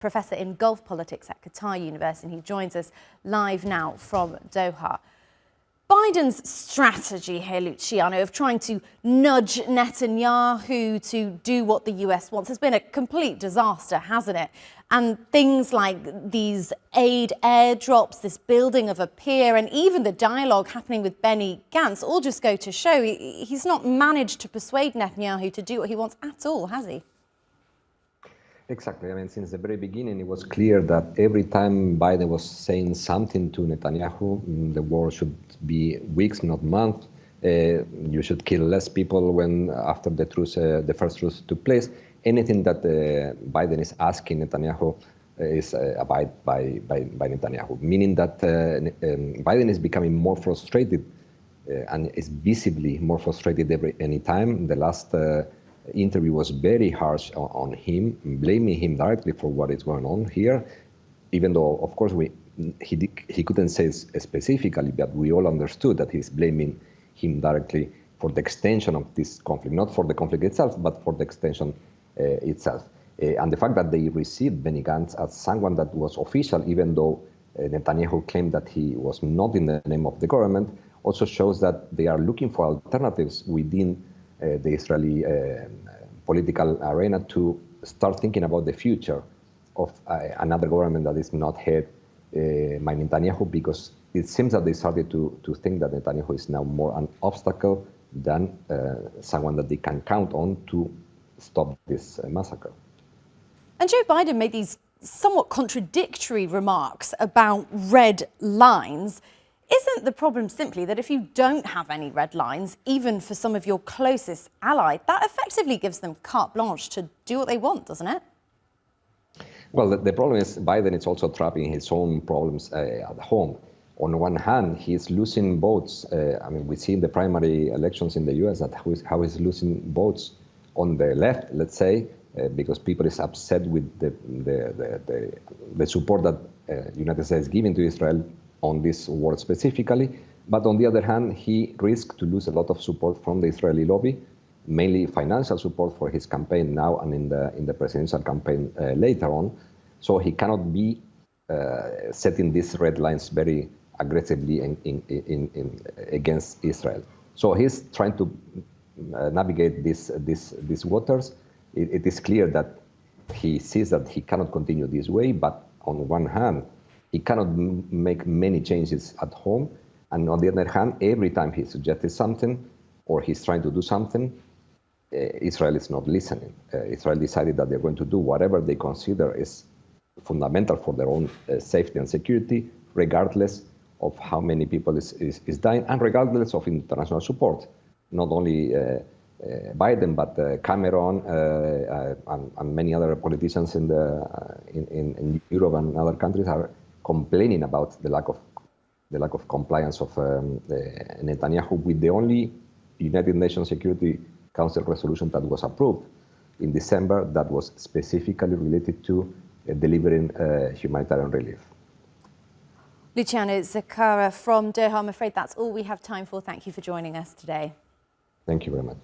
professor in Gulf politics at Qatar University. He joins us live now from Doha. Biden's strategy here, Luciano, of trying to nudge Netanyahu to do what the US wants has been a complete disaster, hasn't it? And things like these aid airdrops, this building of a pier, and even the dialogue happening with Benny Gantz all just go to show he's not managed to persuade Netanyahu to do what he wants at all, has he? Exactly. I mean, since the very beginning, it was clear that every time Biden was saying something to Netanyahu, the war should be weeks, not months. You should kill less people when after the truce, the first truce took place. Anything that Biden is asking Netanyahu is abide by Netanyahu, meaning that Biden is becoming more frustrated and is visibly more frustrated any time. The last interview was very harsh on him, blaming him directly for what is going on here, even though, of course, he couldn't say specifically, but we all understood that he's blaming him directly for the extension of this conflict, not for the conflict itself, but for the extension itself. And the fact that they received Benny Gantz as someone that was official, even though Netanyahu claimed that he was not in the name of the government, also shows that they are looking for alternatives within the Israeli political arena to start thinking about the future of another government that is not head by Netanyahu, because it seems that they started to think that Netanyahu is now more an obstacle than someone that they can count on to stop this massacre. And Joe Biden made these somewhat contradictory remarks about red lines. Isn't the problem simply that if you don't have any red lines, even for some of your closest allies, that effectively gives them carte blanche to do what they want, doesn't it? Well, the problem is Biden is also trapping his own problems at home. On one hand, he's losing votes. I mean, we see in the primary elections in the US that how he's losing votes on the left, let's say, because people is upset with the support that the United States is giving to Israel on this war specifically. But on the other hand, he risks to lose a lot of support from the Israeli lobby, mainly financial support for his campaign now and in the presidential campaign later on. So he cannot be setting these red lines very aggressively against Israel. So he's trying to navigate these waters. It is clear that he sees that he cannot continue this way, but on one hand, he cannot make many changes at home. And on the other hand, every time he suggested something or he's trying to do something, Israel is not listening. Israel decided that they're going to do whatever they consider is fundamental for their own safety and security, regardless of how many people is dying and regardless of international support. Not only Biden, but Cameron and many other politicians in Europe and other countries are complaining about the lack of compliance of Netanyahu with the only United Nations Security Council resolution that was approved in December that was specifically related to delivering humanitarian relief. Luciano Zaccara from Doha, I'm afraid that's all we have time for. Thank you for joining us today. Thank you very much.